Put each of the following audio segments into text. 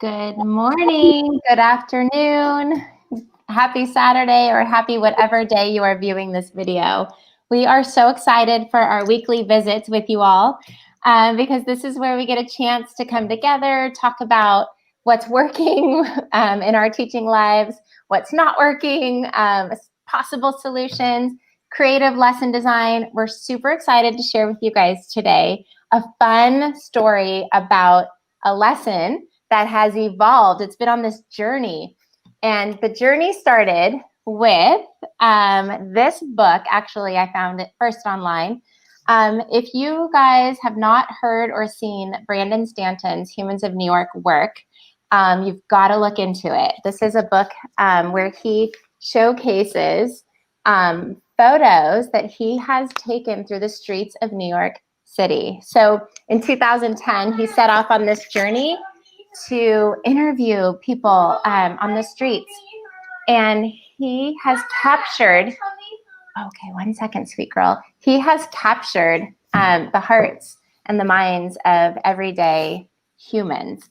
Good morning, good afternoon, happy Saturday, or happy whatever day you are viewing this video. We are so excited for our weekly visits with you all because this is where we get a chance to come together, talk about what's working in our teaching lives, what's not working, possible solutions, creative lesson design. We're super excited to share with you guys today a fun story about a lesson that has evolved. It's been on this journey. And the journey started with this book. Actually, I found it first online. If you guys have not heard or seen Brandon Stanton's Humans of New York work, you've got to look into it. This is a book where he showcases photos that he has taken through the streets of New York City. So in 2010, he set off on this journey to interview people on the streets. And he has captured, okay, 1 second, sweet girl. He has captured the hearts and the minds of everyday humans.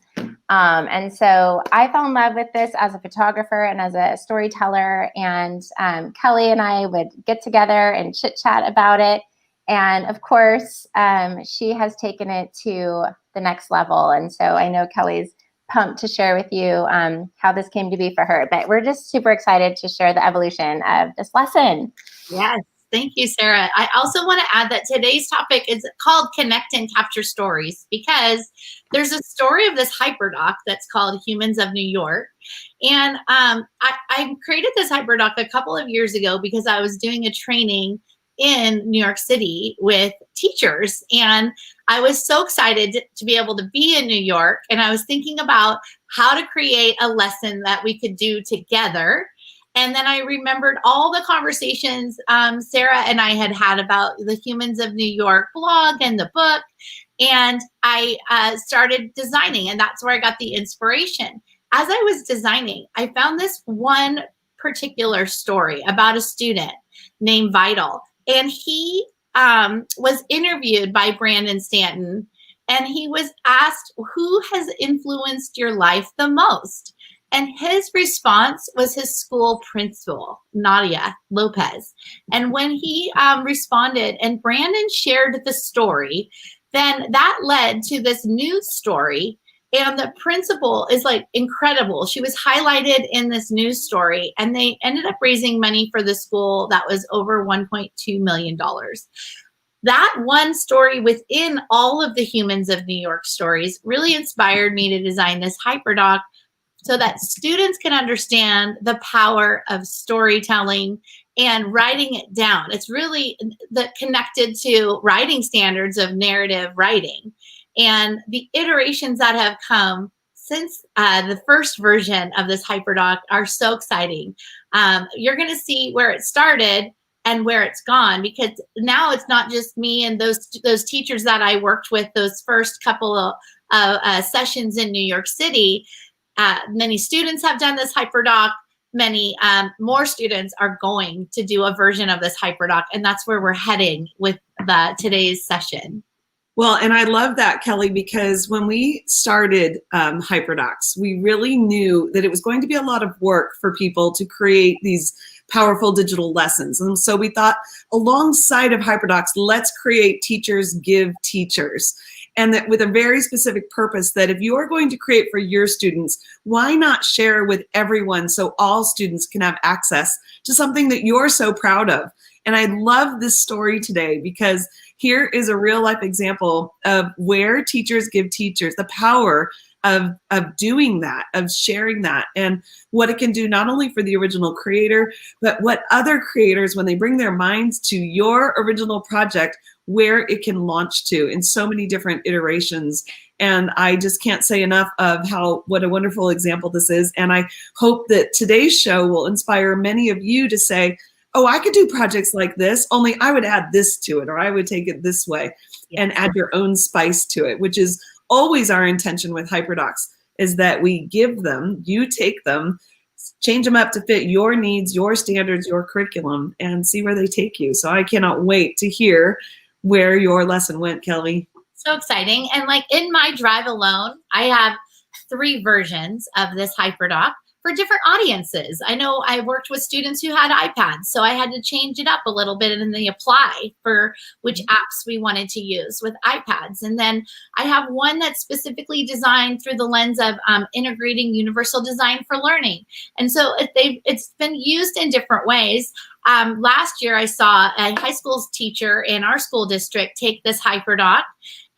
And so I fell in love with this as a photographer and as a storyteller. And Kelly and I would get together and chit chat about it. And of course, she has taken it to the next level. And so I know Kelly's pumped to share with you how this came to be for her. But we're just super excited to share the evolution of this lesson. Yes, thank you, Sarah. I also want to add that today's topic is called Connect and Capture Stories because there's a story of this hyperdoc that's called Humans of New York. And I created this hyperdoc a couple of years ago because I was doing a training in New York City with teachers. And I was so excited to be able to be in New York. And I was thinking about how to create a lesson that we could do together. And then I remembered all the conversations Sarah and I had about the Humans of New York blog and the book. And I started designing, and that's where I got the inspiration. As I was designing, I found this one particular story about a student named Vital. And he was interviewed by Brandon Stanton, and he was asked, who has influenced your life the most? And his response was his school principal, Nadia Lopez. And when he responded and Brandon shared the story, then that led to this news story. And the principal is like incredible. She was highlighted in this news story, and they ended up raising money for the school that was over $1.2 million. That one story within all of the Humans of New York stories really inspired me to design this hyperdoc so that students can understand the power of storytelling and writing it down. It's really connected to writing standards of narrative writing. And the iterations that have come since the first version of this hyperdoc are so exciting. You're going to see where it started and where it's gone, because now it's not just me and those teachers that I worked with those first couple of sessions in New York City. Many students have done this hyperdoc. Many more students are going to do a version of this hyperdoc, and that's where we're heading with today's session. Well, and I love that, Kelly, because when we started hyperdocs, we really knew that it was going to be a lot of work for people to create these powerful digital lessons. And so we thought, alongside of hyperdocs, let's create Teachers Give Teachers. And that with a very specific purpose, that if you are going to create for your students, why not share with everyone so all students can have access to something that you're so proud of? And I love this story today because here is a real life example of where Teachers Give Teachers, the power of doing that, of sharing that, and what it can do not only for the original creator, but what other creators, when they bring their minds to your original project, where it can launch to in so many different iterations. And I just can't say enough of what a wonderful example this is. And I hope that today's show will inspire many of you to say, oh, I could do projects like this, only I would add this to it, or I would take it this way. Yes. And add your own spice to it, which is always our intention with hyperdocs, is that we give them, you take them, change them up to fit your needs, your standards, your curriculum, and see where they take you. So I cannot wait to hear where your lesson went, Kelly. So exciting. And like in my drive alone, I have 3 versions of this HyperDoc for different audiences. I know I worked with students who had iPads, so I had to change it up a little bit in the apply for which apps we wanted to use with iPads. And then I have one that's specifically designed through the lens of integrating universal design for learning. And so it's been used in different ways. Last year, I saw a high school teacher in our school district take this HyperDoc,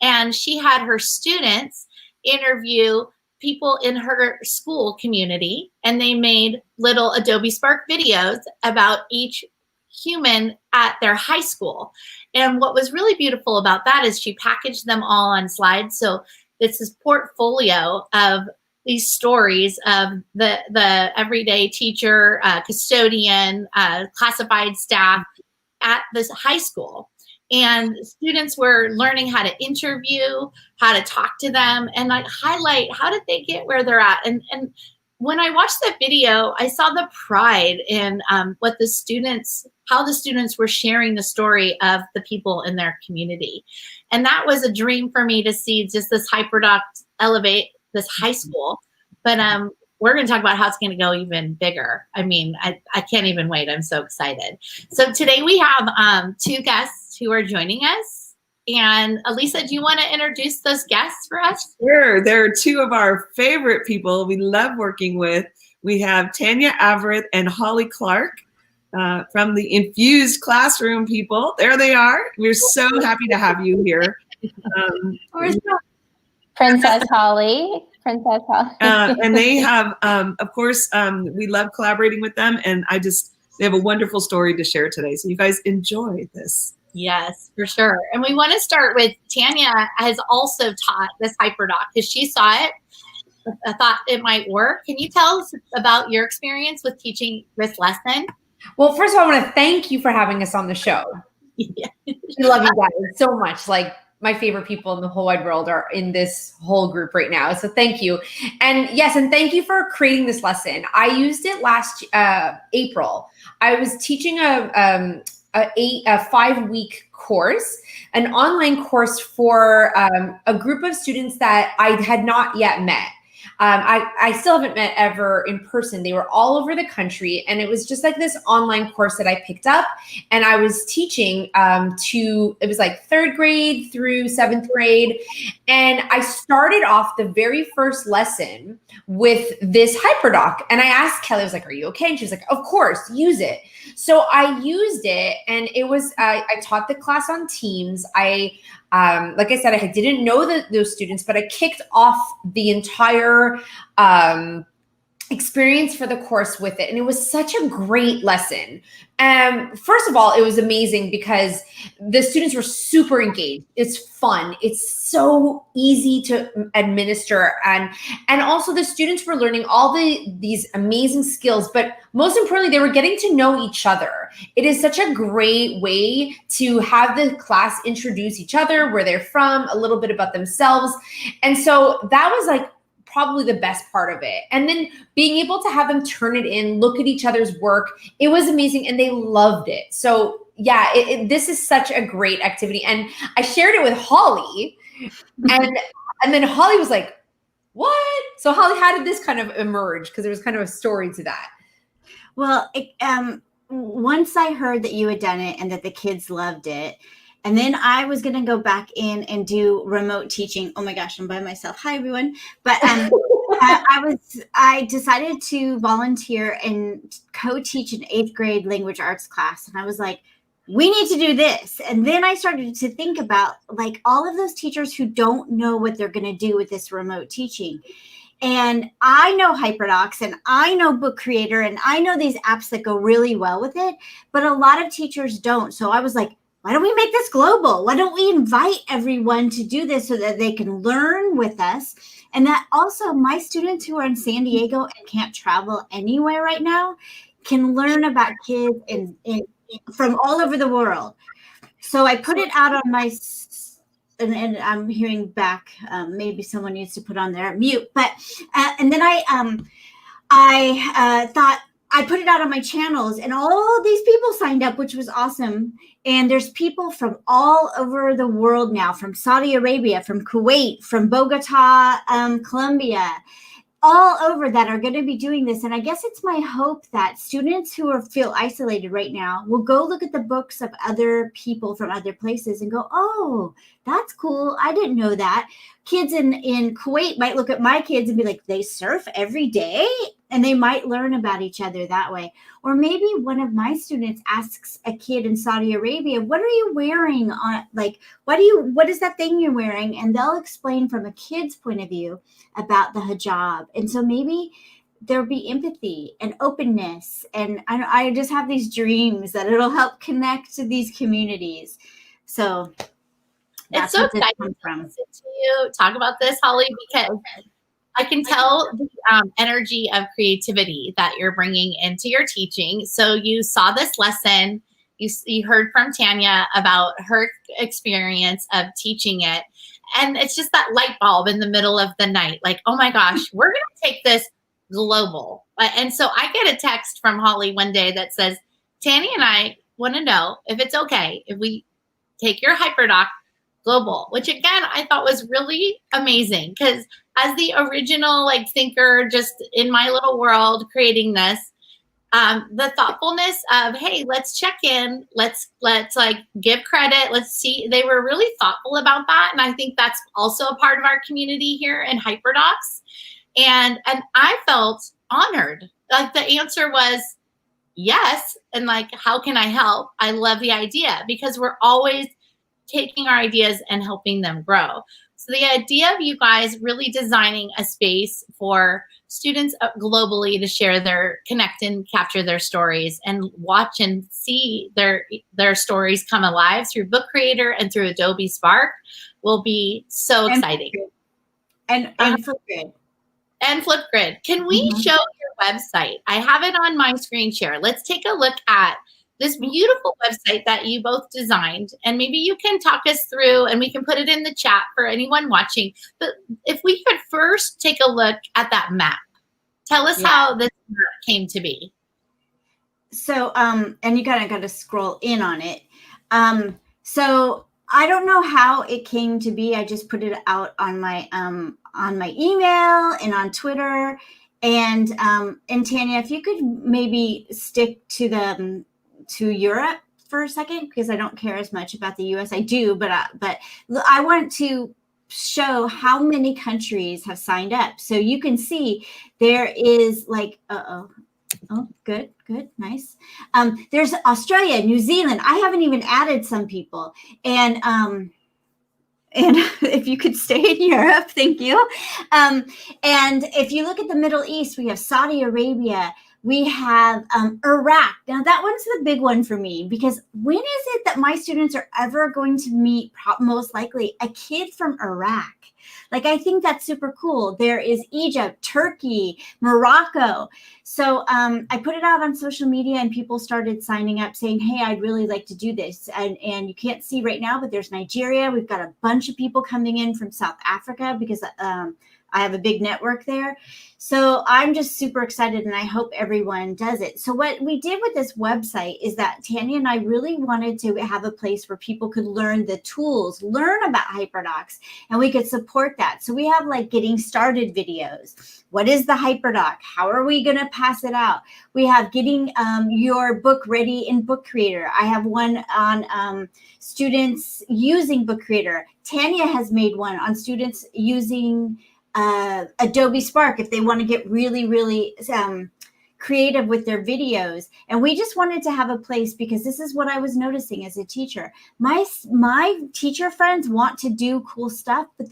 and she had her students interview people in her school community, and they made little Adobe Spark videos about each human at their high school. And what was really beautiful about that is she packaged them all on slides. So it's this portfolio of these stories of the everyday teacher, custodian, classified staff at this high school. And students were learning how to interview, how to talk to them, and like highlight how did they get where they're at. And when I watched that video, I saw the pride in how the students were sharing the story of the people in their community. And that was a dream for me to see just this HyperDoc elevate this high school. But we're going to talk about how it's going to go even bigger. I mean, I can't even wait. I'm so excited. So today we have 2 guests who are joining us. And Elisa, do you want to introduce those guests for us? Sure. They're 2 of our favorite people we love working with. We have Tanya Averett and Holly Clark from the Infused Classroom people. There they are. We're so happy to have you here. Princess Holly. And they have, of course, we love collaborating with them, and they have a wonderful story to share today. So you guys enjoy this. Yes, for sure. And we want to start with Tanya has also taught this HyperDoc because she saw it. I thought it might work. Can you tell us about your experience with teaching this lesson? Well, first of all, I want to thank you for having us on the show. Yeah. We love you guys so much. Like, my favorite people in the whole wide world are in this whole group right now. So thank you. And yes, and thank you for creating this lesson. I used it last April. I was teaching a 5-week course, an online course for a group of students that I had not yet met. I still haven't met ever in person. They were all over the country, and it was just like this online course that I picked up, and I was teaching it was like 3rd grade through 7th grade. And I started off the very first lesson with this HyperDoc, and I asked Kelly, I was like, are you okay? And she was like, of course, use it. So I used it, and it was, I taught the class on Teams. Like I said, I didn't know those students, but I kicked off the entire experience for the course with it. And it was such a great lesson. First of all, it was amazing because the students were super engaged. It's fun. It's so easy to administer. And also the students were learning all these amazing skills, but most importantly, they were getting to know each other. It is such a great way to have the class introduce each other, where they're from, a little bit about themselves. And so that was like probably the best part of it. And then being able to have them turn it in, look at each other's work, it was amazing, and they loved it. So yeah, this is such a great activity. And I shared it with Holly, and then Holly was like, what? So Holly, how did this kind of emerge? Because there was kind of a story to that. Well, once I heard that you had done it and that the kids loved it, and then I was going to go back in and do remote teaching. Oh my gosh, I'm by myself. Hi, everyone. But I decided to volunteer and co-teach an 8th grade language arts class. And I was like, we need to do this. And then I started to think about like all of those teachers who don't know what they're going to do with this remote teaching. And I know HyperDocs, and I know Book Creator, and I know these apps that go really well with it, but a lot of teachers don't. So I was like, why don't we make this global? Why don't we invite everyone to do this so that they can learn with us? And that also my students who are in San Diego and can't travel anywhere right now can learn about kids from all over the world. So I put it out on my, and I'm hearing back, maybe someone needs to put on their mute, but, and then I thought I put it out on my channels, and all these people signed up, which was awesome. And there's people from all over the world now, from Saudi Arabia, from Kuwait, from Bogota, Colombia, all over, that are going to be doing this. And I guess it's my hope that students who feel isolated right now will go look at the books of other people from other places and go, oh, that's cool. I didn't know that. Kids in Kuwait might look at my kids and be like, they surf every day? And they might learn about each other that way. Or maybe one of my students asks a kid in Saudi Arabia, what are you wearing on, like, what is that thing you're wearing? And they'll explain from a kid's point of view about the hijab. And so maybe there'll be empathy and openness. And I just have these dreams that it'll help connect to these communities. So it's so exciting to listen to you talk about this, Holly, because I can tell the energy of creativity that you're bringing into your teaching. So you saw this lesson, you heard from Tanya about her experience of teaching it. And it's just that light bulb in the middle of the night. Like, oh my gosh, we're going to take this global. And so I get a text from Holly one day that says, Tanya and I want to know if it's okay if we take your HyperDoc global, which again, I thought was really amazing, because as the original thinker, just in my little world creating this, the thoughtfulness of, hey, let's check in, let's give credit, let's see. They were really thoughtful about that. And I think that's also a part of our community here in HyperDocs. And I felt honored. The answer was yes. And how can I help? I love the idea, because we're always taking our ideas and helping them grow. So the idea of you guys really designing a space for students globally to share connect and capture their stories and watch and see their stories come alive through Book Creator and through Adobe Spark will be so exciting. And Flipgrid. And Flipgrid. Can we show your website? I have it on my screen share. Let's take a look at this beautiful website that you both designed, and maybe you can talk us through, and we can put it in the chat for anyone watching. But if we could first take a look at that map, tell us how this map came to be. So, and you kind of got to scroll in on it. So I don't know how it came to be. I just put it out on my email and on Twitter. And Tanya, if you could maybe stick to Europe for a second, because I don't care as much about the US. I do, but I want to show how many countries have signed up. So you can see there is oh, good, nice. There's Australia, New Zealand. I haven't even added some people. And if you could stay in Europe, thank you. And if you look at the Middle East, we have Saudi Arabia, we have Iraq. Now that one's the big one for me, because when is it that my students are ever going to meet, most likely, a kid from Iraq? I think that's super cool. There is Egypt, Turkey, Morocco. So I put it out on social media, and people started signing up saying, hey, I'd really like to do this. And you can't see right now, but there's Nigeria. We've got a bunch of people coming in from South Africa, because I have a big network there. So I'm just super excited, and I hope everyone does it. So what we did with this website is that Tanya and I really wanted to have a place where people could learn the tools, learn about HyperDocs, and we could support that. So we have getting started videos. What is the HyperDoc? How are we going to pass it out? We have getting your book ready in Book Creator. I have one on students using Book Creator. Tanya has made one on students using Adobe Spark if they want to get really, really creative with their videos. And we just wanted to have a place, because this is what I was noticing as a teacher. My teacher friends want to do cool stuff, but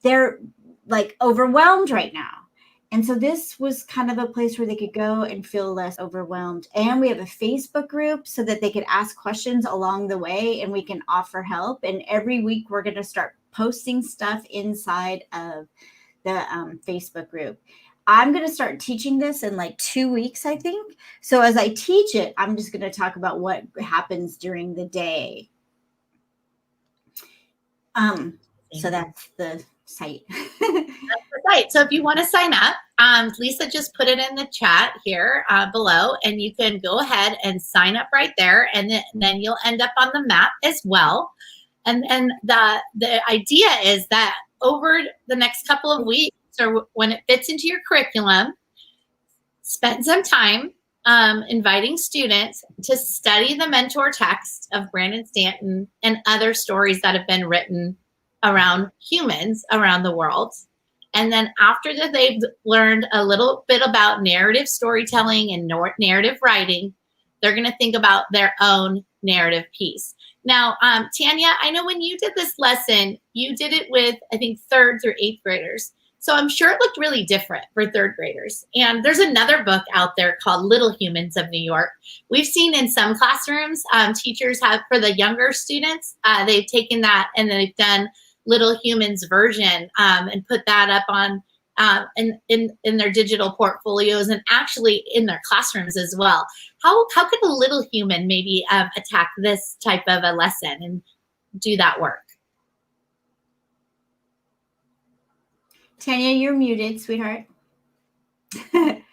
they're overwhelmed right now. And so this was kind of a place where they could go and feel less overwhelmed. And we have a Facebook group so that they could ask questions along the way, and we can offer help. And every week we're going to start posting stuff inside of the Facebook group. I'm going to start teaching this in 2 weeks, I think. So as I teach it, I'm just going to talk about what happens during the day. So that's the site. Right. So if you want to sign up, Lisa just put it in the chat here below, and you can go ahead and sign up right there, and then you'll end up on the map as well. And the idea is that over the next couple of weeks, or when it fits into your curriculum, spend some time inviting students to study the mentor text of Brandon Stanton and other stories that have been written around humans around the world. And then after that, they've learned a little bit about narrative storytelling and narrative writing, they're going to think about their own narrative piece. Now, Tanya, I know when you did this lesson, you did it with, I think, 3rd through 8th graders. So I'm sure it looked really different for 3rd graders. And there's another book out there called Little Humans of New York. We've seen in some classrooms, teachers have, for the younger students, they've taken that and they've done Little Humans version and put that up on in their digital portfolios and actually in their classrooms as well. How could a little human maybe attack this type of a lesson and do that work? Tanya, you're muted, sweetheart. That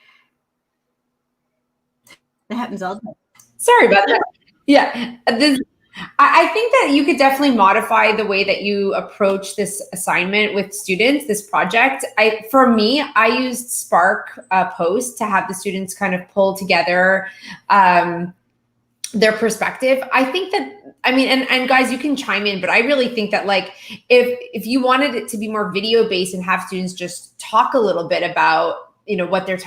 happens all the time. Sorry about that. Yeah. I think that you could definitely modify the way that you approach this assignment with students, this project. For me, I used Spark Post to have the students kind of pull together their perspective. I think that, I mean, and guys, you can chime in, but I really think that like, if you wanted it to be more video based and have students just talk a little bit about, you know, what they're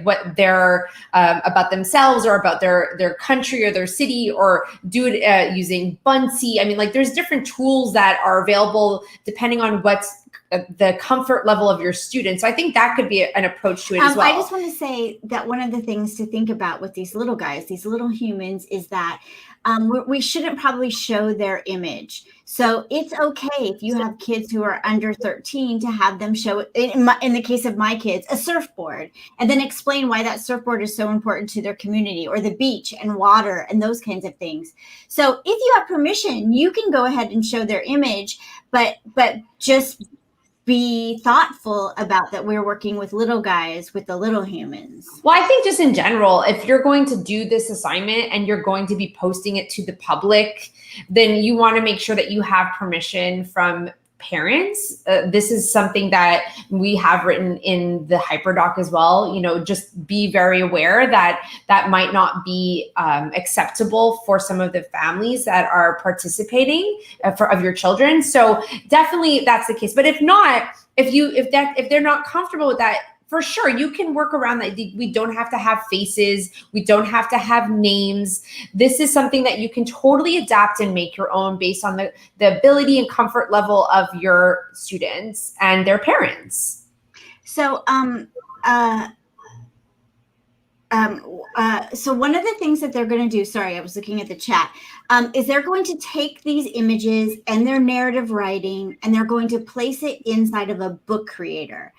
what they're about themselves or about their country or their city, or do it using Buncee. I mean, like there's different tools that are available depending on what's the comfort level of your students. So I think that could be an approach to it as well. I just want to say that one of the things to think about with these little guys, these little humans, is that we shouldn't probably show their image. So it's okay if you have kids who are under 13 to have them show, in the case of my kids, a surfboard, and then explain why that surfboard is so important to their community, or the beach and water and those kinds of things. So if you have permission, you can go ahead and show their image, but just be thoughtful about that we're working with little guys, with the little humans. Well, I think just in general, if you're going to do this assignment and you're going to be posting it to the public, then you want to make sure that you have permission from parents. This is something that we have written in the hyperdoc as well. You know, just be very aware that that might not be acceptable for some of the families that are participating of your children. So definitely that's the case. But if not, if they're not comfortable with that, for sure, you can work around that. We don't have to have faces. We don't have to have names. This is something that you can totally adapt and make your own based on the ability and comfort level of your students and their parents. So, so one of the things that they're going to do, sorry, I was looking at the chat, is they're going to take these images and their narrative writing, and they're going to place it inside of a book creator.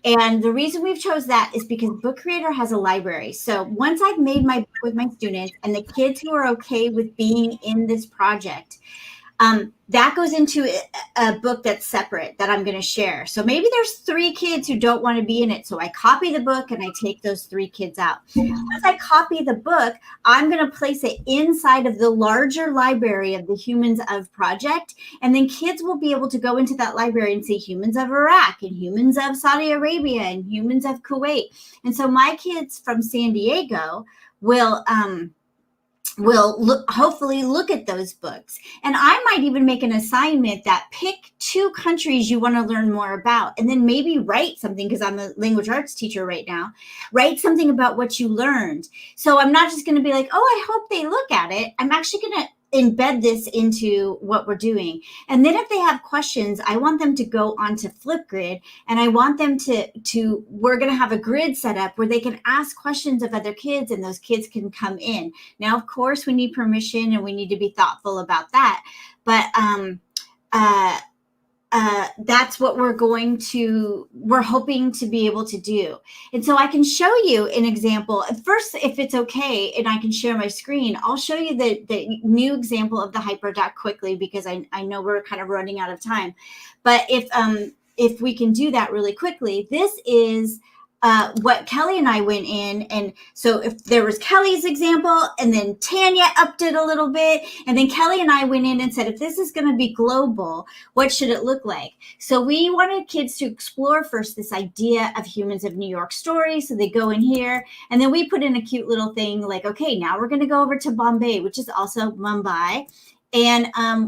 And the reason we've chose that is because Book Creator has a library. So once I've made my book with my students and the kids who are okay with being in this project, that goes into a book that's separate that I'm going to share. So maybe there's 3 kids who don't want to be in it. So I copy the book and I take those 3 kids out. Once I copy the book, I'm going to place it inside of the larger library of the Humans of project. And then kids will be able to go into that library and see Humans of Iraq and Humans of Saudi Arabia and Humans of Kuwait. And so my kids from San Diego will hopefully look at those books. And I might even make an assignment that pick 2 countries you want to learn more about, and then maybe write something, because I'm a language arts teacher right now, write something about what you learned. So I'm not just going to be like, oh, I hope they look at it. I'm actually going to embed this into what we're doing. And then if they have questions, I want them to go onto Flipgrid, and I want them to we're going to have a grid set up where they can ask questions of other kids, and those kids can come in. Now, of course, we need permission and we need to be thoughtful about that. But that's what we're hoping to be able to do. And so I can show you an example. First, if it's okay, and I can share my screen, I'll show you the new example of the hyperdoc quickly, because I know we're kind of running out of time. But if we can do that really quickly, this is what Kelly and I went in. And so if there was Kelly's example, and then Tanya upped it a little bit, and then Kelly and I went in and said, if this is going to be global, what should it look like? So we wanted kids to explore first this idea of Humans of New York story. So they go in here, and then we put in a cute little thing like, okay, now we're going to go over to Bombay, which is also Mumbai. And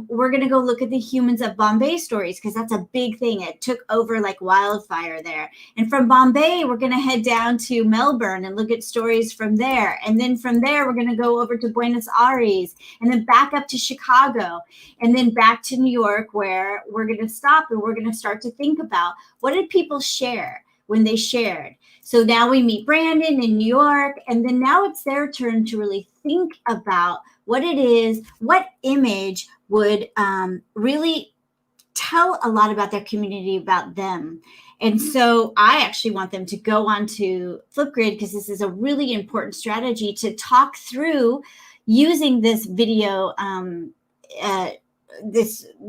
we're going to go look at the Humans of Bombay stories, because that's a big thing. It took over like wildfire there. And from Bombay, we're going to head down to Melbourne and look at stories from there. And then from there, we're going to go over to Buenos Aires, and then back up to Chicago, and then back to New York, where we're going to stop and we're going to start to think about, what did people share when they shared? So now we meet Brandon in New York, and then now it's their turn to really think about what it is, what image would really tell a lot about their community, about them. And so I actually want them to go on to Flipgrid, because this is a really important strategy to talk through using this video,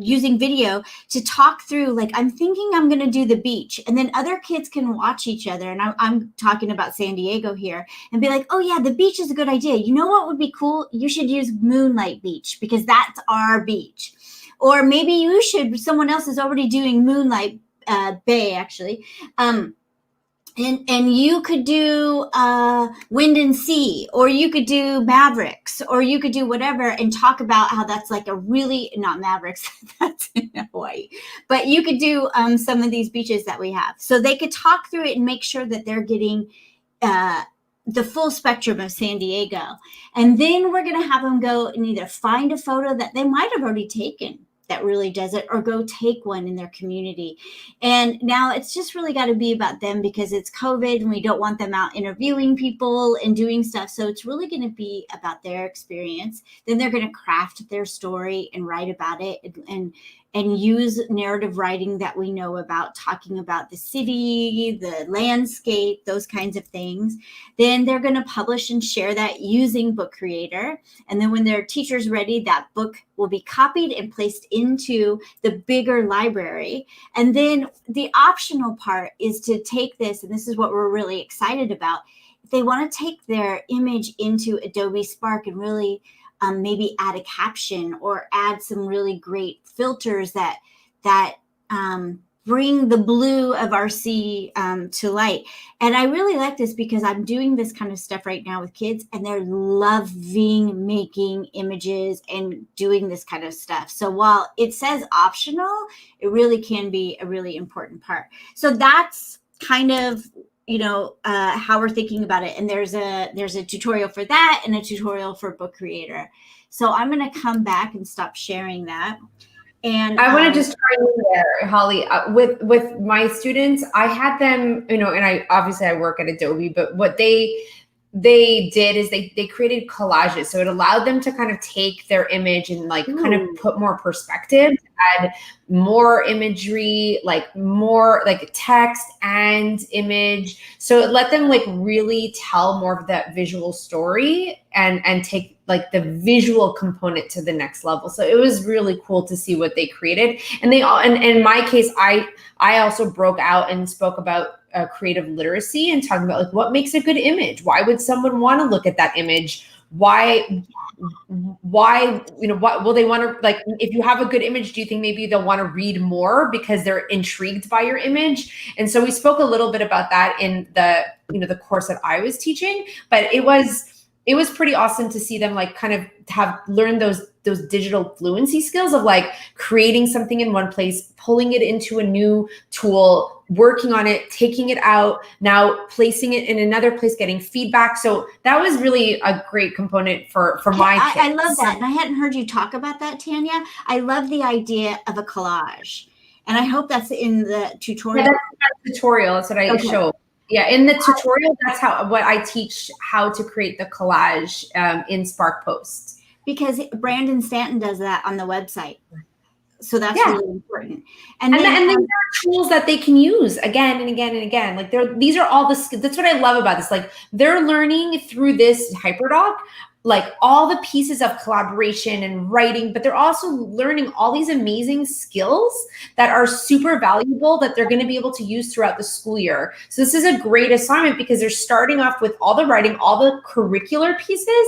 using video to talk through, like, I'm thinking I'm going to do the beach, and then other kids can watch each other. And I'm talking about San Diego here, and be like, oh yeah, the beach is a good idea. You know what would be cool? You should use Moonlight Beach, because that's our beach. Or maybe you should, someone else is already doing Moonlight Bay, actually. And you could do Wind and Sea, or you could do Mavericks, or you could do whatever, and talk about how that's like a really, not Mavericks, that's in Hawaii, but you could do some of these beaches that we have. So they could talk through it and make sure that they're getting the full spectrum of San Diego. And then we're going to have them go and either find a photo that they might have already taken that really does it, or go take one in their community. And now it's just really got to be about them, because it's COVID and we don't want them out interviewing people and doing stuff. So it's really going to be about their experience. Then they're going to craft their story and write about it, and use narrative writing that we know about, talking about the city, the landscape, those kinds of things. Then they're going to publish and share that using Book Creator. And then when their teacher's ready, that book will be copied and placed into the bigger library. And then the optional part is to take this, and this is what we're really excited about. If they want to take their image into Adobe Spark and really maybe add a caption, or add some really great filters that bring the blue of our sea to light. And I really like this, because I'm doing this kind of stuff right now with kids, and they're loving making images and doing this kind of stuff. So while it says optional, it really can be a really important part. So that's kind of, how we're thinking about it. And there's a tutorial for that, and a tutorial for Book Creator. So I'm going to come back and stop sharing that. And I want to just try in there, Holly, with my students. I had them, and I work at Adobe, but what they did is they created collages. So it allowed them to kind of take their image and kind of put more perspective, add more imagery, more text and image. So it let them really tell more of that visual story and take the visual component to the next level. So it was really cool to see what they created. And they all, and in my case, I also broke out and spoke about creative literacy, and talking about what makes a good image. Why would someone want to look at that image? Why, what will they want to, if you have a good image, do you think maybe they'll want to read more because they're intrigued by your image? And so we spoke a little bit about that in the course that I was teaching, but it was pretty awesome to see them kind of have learned those digital fluency skills of creating something in one place, pulling it into a new tool, working on it, taking it out, now placing it in another place, getting feedback. So that was really a great component for my kids. I love that. And I hadn't heard you talk about that, Tanya. I love the idea of a collage. And I hope that's in the tutorial. Yeah, that's the tutorial. That's what I show. Yeah, in the tutorial, that's what I teach, how to create the collage in Spark Post. Because Brandon Stanton does that on the website. So that's really important. And then these are tools that they can use again and again and again. These are all the skills. That's what I love about this. They're learning through this HyperDoc like all the pieces of collaboration and writing, but they're also learning all these amazing skills that are super valuable that they're going to be able to use throughout the school year. So this is a great assignment because they're starting off with all the writing, all the curricular pieces,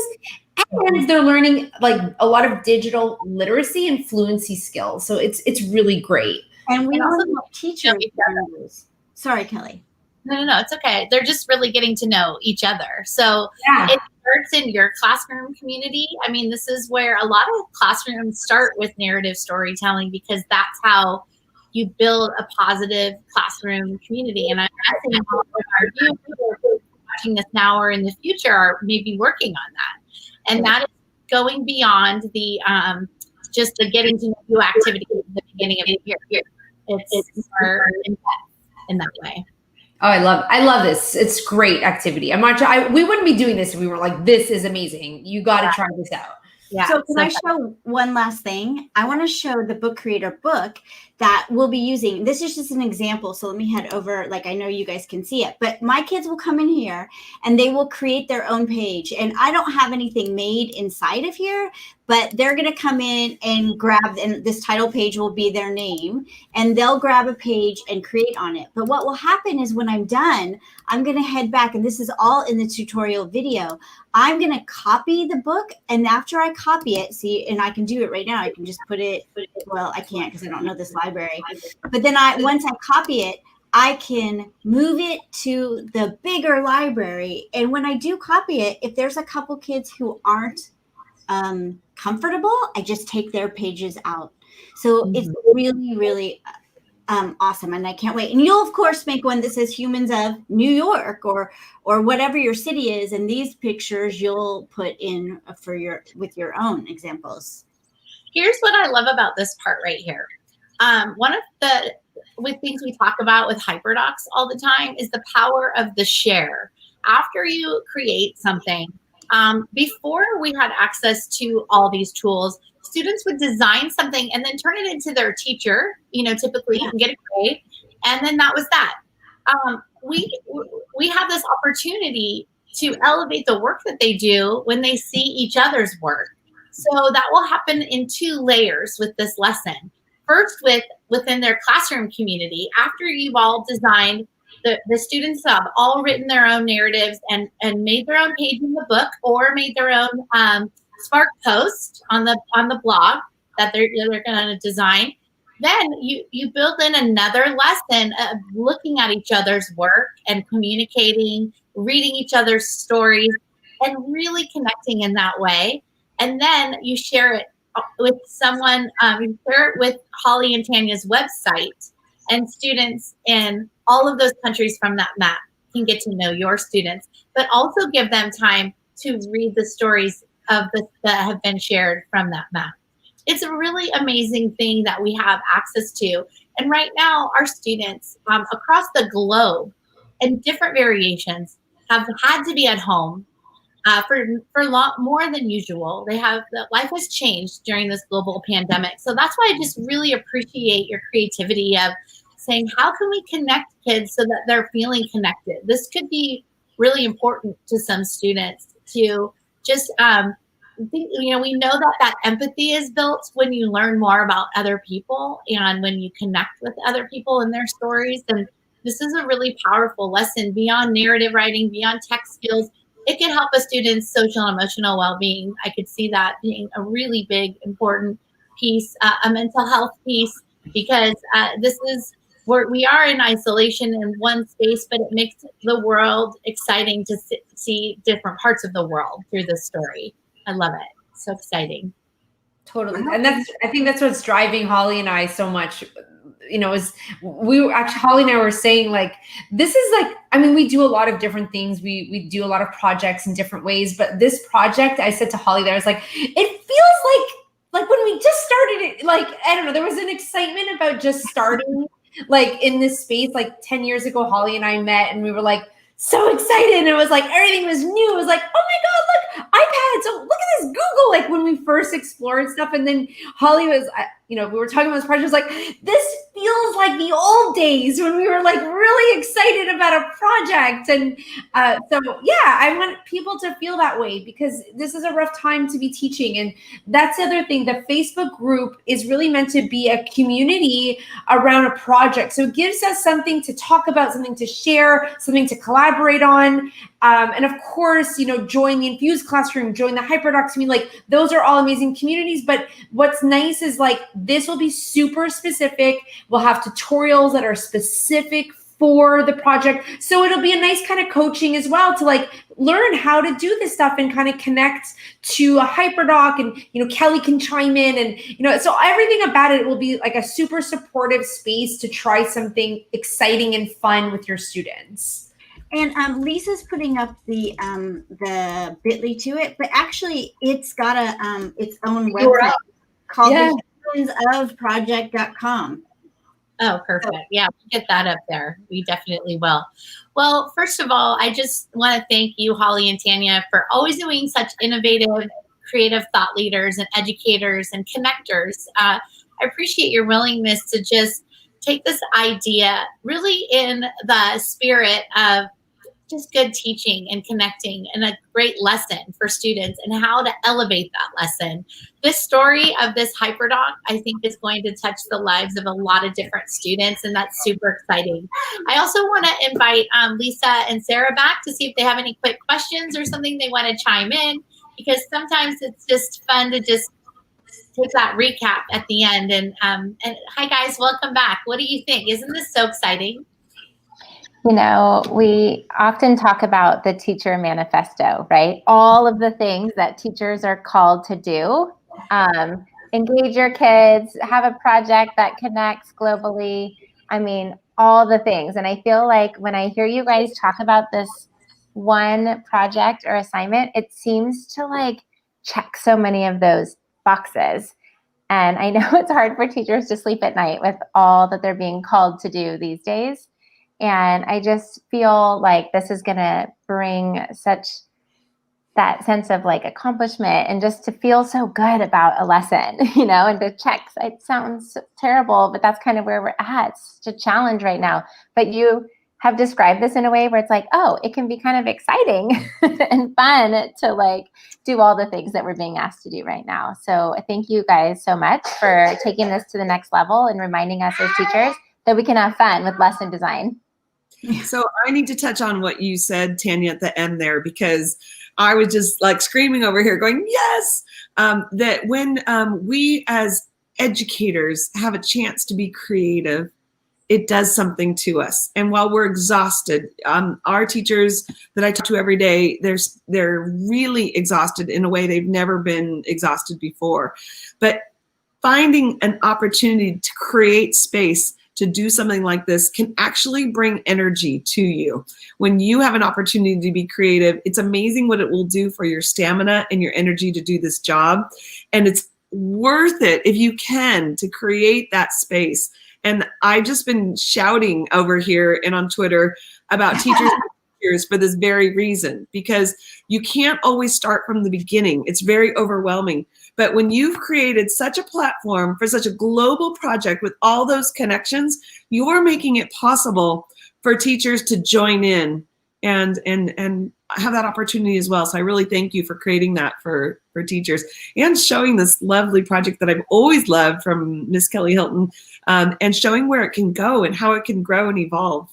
and they're learning like a lot of digital literacy and fluency skills. So it's really great. And we And also also help teachers learn those. Sorry, Kelly. No, it's okay. They're just really getting to know each other. So Yeah. it starts in your classroom community. I mean, this is where a lot of classrooms start with narrative storytelling because that's how you build a positive classroom community. And I'm guessing all of our viewers who are watching this now or in the future are maybe working on that. And that is going beyond the just the getting to know you activity at the beginning of the year. It's more in depth in that way. Oh, I love this. It's great activity. We wouldn't be doing this if we were like, this is amazing. You got to try this out. Yeah. So can I show one last thing? I want to show the book creator book that we'll be using. This is just an example. So let me head over. Like, I know you guys can see it, but my kids will come in here and they will create their own page. And I don't have anything made inside of here, but they're going to come in and grab, and this title page will be their name, and they'll grab a page and create on it. But what will happen is when I'm done, I'm going to head back, and this is all in the tutorial video. I'm going to copy the book, and after I copy it, see, and I can do it right now. I can just put it, well, I can't because I don't know this library. But then once I copy it, I can move it to the bigger library. And when I do copy it, if there's a couple kids who aren't comfortable, I just take their pages out. So it's really, really awesome, and I can't wait. And you'll of course make one that says Humans of New York or whatever your city is, and these pictures you'll put in with your own examples. Here's what I love about this part right here. One of the things we talk about with HyperDocs all the time is the power of the share. After you create something, before we had access to all these tools, students would design something and then turn it into their teacher, typically and get a grade. And then that was that. We have this opportunity to elevate the work that they do when they see each other's work. So that will happen in two layers with this lesson. First, within their classroom community, after you've all designed, the students have all written their own narratives and made their own page in the book or made their own Spark post on the blog that they're going to design. Then you build in another lesson of looking at each other's work and communicating, reading each other's stories, and really connecting in that way. And then you share it with someone, you share it with Holly and Tanya's website, and students in all of those countries from that map can get to know your students, but also give them time to read the stories that have been shared from that map. It's a really amazing thing that we have access to. And right now, our students across the globe in different variations have had to be at home for more than usual. Life has changed during this global pandemic. So that's why I just really appreciate your creativity of saying, how can we connect kids so that they're feeling connected? This could be really important to some students to just think, we know that empathy is built when you learn more about other people and when you connect with other people and their stories. And this is a really powerful lesson beyond narrative writing, beyond text skills. It can help a student's social and emotional well-being. I could see that being a really big, important piece, a mental health piece, because this is where we are in isolation in one space, but it makes the world exciting to see different parts of the world through this story. I love it. So exciting. Totally. And I think that's what's driving Holly and I so much, is Holly and I were saying, like, this is like, we do a lot of different things. We do a lot of projects in different ways, but this project, I said to Holly there, I was like, it feels like when we just started it, like, I don't know, there was an excitement about just starting like in this space. Like 10 years ago, Holly and I met and we were like, so excited. And it was like, everything was new. It was like, oh my God, look, iPad. So look at this Google, like when we first explored stuff. And then Holly was, we were talking about this project. I was like, this feels like the old days when we were like really excited about a project. And so, yeah, I want people to feel that way because this is a rough time to be teaching. And that's the other thing. The Facebook group is really meant to be a community around a project. So it gives us something to talk about, something to share, something to collaborate on. And of course, join the Infused Classroom, join the HyperDocs. I mean, like, those are all amazing communities. But what's nice is like, this will be super specific. We'll have tutorials that are specific for the project. So it'll be a nice kind of coaching as well to like learn how to do this stuff and kind of connect to a HyperDoc, and, Kelly can chime in, and, so everything about it will be like a super supportive space to try something exciting and fun with your students. And Lisa's putting up the bit.ly to it, but actually it's got its own website called thehumansofproject.com. Oh, perfect. Yeah, we'll get that up there. We definitely will. Well, first of all, I just want to thank you, Holly and Tanya, for always doing such innovative, creative thought leaders and educators and connectors. I appreciate your willingness to just take this idea really in the spirit of just good teaching and connecting and a great lesson for students and how to elevate that lesson. This story of this HyperDoc, I think, is going to touch the lives of a lot of different students, and that's super exciting. I also want to invite Lisa and Sarah back to see if they have any quick questions or something they want to chime in, because sometimes it's just fun to just take that recap at the end. And hi guys, welcome back. What do you think? Isn't this so exciting? We often talk about the teacher manifesto, right? All of the things that teachers are called to do. Engage your kids, have a project that connects globally. I mean, all the things. And I feel like when I hear you guys talk about this one project or assignment, it seems to like check so many of those boxes. And I know it's hard for teachers to sleep at night with all that they're being called to do these days. And I just feel like this is going to bring such that sense of like accomplishment and just to feel so good about a lesson, and to check. It sounds terrible, but that's kind of where we're at. It's such a challenge right now. But you have described this in a way where it's like, oh, it can be kind of exciting and fun to like do all the things that we're being asked to do right now. So thank you guys so much for taking this to the next level and reminding us as teachers that we can have fun with lesson design. So I need to touch on what you said, Tanya, at the end there, because I was just like screaming over here going, yes, that when we as educators have a chance to be creative, it does something to us. And while we're exhausted, our teachers that I talk to every day, they're really exhausted in a way they've never been exhausted before. But finding an opportunity to create space to do something like this can actually bring energy to you. When you have an opportunity to be creative, it's amazing what it will do for your stamina and your energy to do this job. And it's worth it if you can to create that space. And I've just been shouting over here and on Twitter about teachers for this very reason, because you can't always start from the beginning. It's very overwhelming. But when you've created such a platform for such a global project with all those connections, you're making it possible for teachers to join in and have that opportunity as well. So I really thank you for creating that for teachers and showing this lovely project that I've always loved from Miss Kelly Hilton, and showing where it can go and how it can grow and evolve.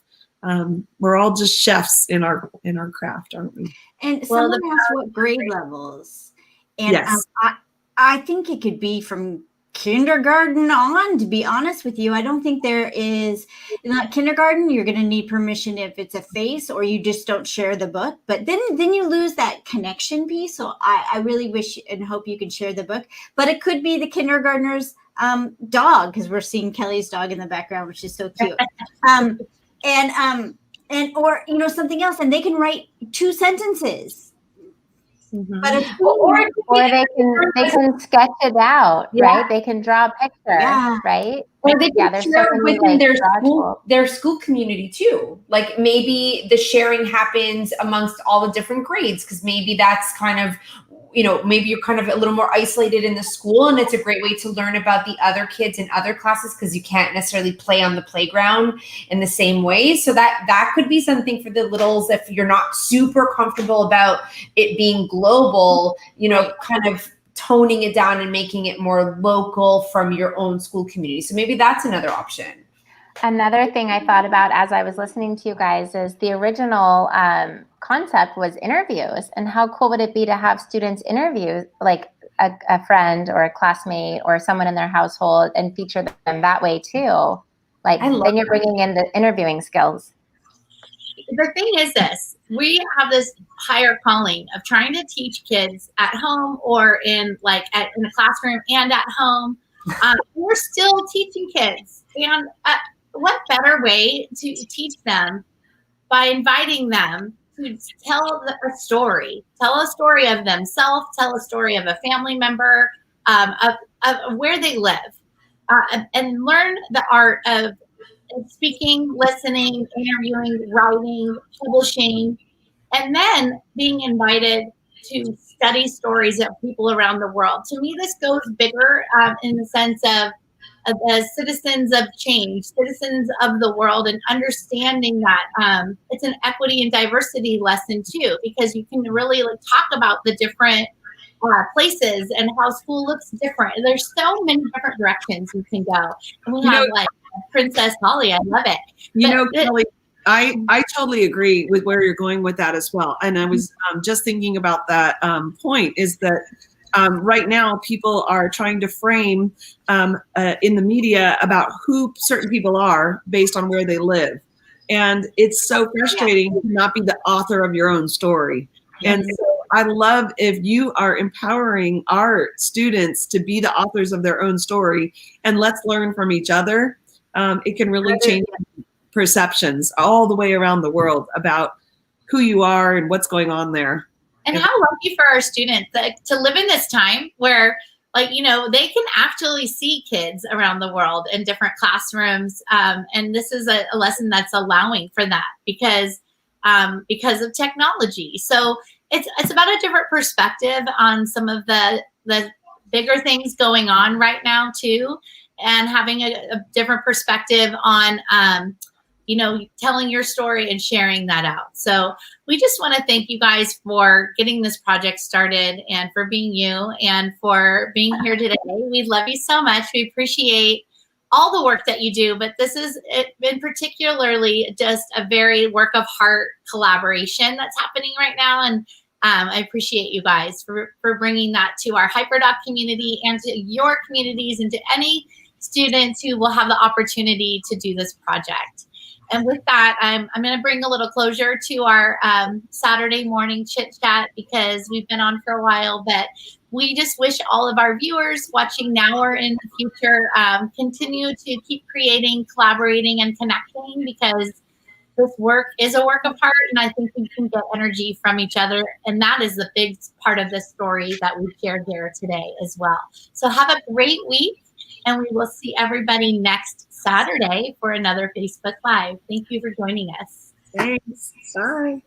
We're all just chefs in our craft, aren't we? And someone asked what grade levels. And yes. I think it could be from kindergarten on, to be honest with you. I don't think there is, in that kindergarten, you're going to need permission if it's a face or you just don't share the book. But then you lose that connection piece. So I really wish and hope you can share the book. But it could be the kindergartner's dog, because we're seeing Kelly's dog in the background, which is so cute. Or something else, and they can write 2 sentences. Mm-hmm. But or they can sketch it out, right? They can draw a picture, right? Or they can share within their school community too. Like maybe the sharing happens amongst all the different grades, because maybe that's kind of maybe you're kind of a little more isolated in the school, and it's a great way to learn about the other kids in other classes because you can't necessarily play on the playground in the same way. So that could be something for the littles if you're not super comfortable about it being global, kind of toning it down and making it more local from your own school community. So maybe that's another option. Another thing I thought about as I was listening to you guys is the original concept was interviews. And how cool would it be to have students interview like a friend or a classmate or someone in their household and feature them that way too? Like then you're bringing in the interviewing skills. The thing is this, we have this higher calling of trying to teach kids at home or in a classroom and at home. We're still teaching kids. And what better way to teach them by inviting them to tell a story of themselves, tell a story of a family member, of where they live, and learn the art of speaking, listening, interviewing, writing, publishing, and then being invited to study stories of people around the world. To me, this goes bigger in the sense of as citizens of change, citizens of the world, and understanding that it's an equity and diversity lesson too, because you can really talk about the different places and how school looks different. And there's so many different directions you can go. And we have Princess Holly. I love it. Kelly, I totally agree with where you're going with that as well. And I was just thinking about that point is that right now people are trying to frame in the media about who certain people are based on where they live. And it's so frustrating to not be the author of your own story. And so I love if you are empowering our students to be the authors of their own story, and let's learn from each other. It can really change perceptions all the way around the world about who you are and what's going on there. And how lucky for our students to live in this time where, they can actually see kids around the world in different classrooms. And this is a lesson that's allowing for that because of technology. So it's about a different perspective on some of the bigger things going on right now too, and having a different perspective on telling your story and sharing that out. So we just want to thank you guys for getting this project started and for being you and for being here today. We love you so much. We appreciate all the work that you do, but this is in particularly just a very work of heart collaboration that's happening right now. And I appreciate you guys for bringing that to our HyperDoc community and to your communities and to any students who will have the opportunity to do this project. And with that, I'm going to bring a little closure to our Saturday morning chit chat because we've been on for a while, but we just wish all of our viewers watching now or in the future continue to keep creating, collaborating, and connecting because this work is a work of heart, and I think we can get energy from each other. And that is the big part of this story that we shared here today as well. So have a great week, and we will see everybody next Saturday for another Facebook Live. Thank you for joining us. Thanks. Bye.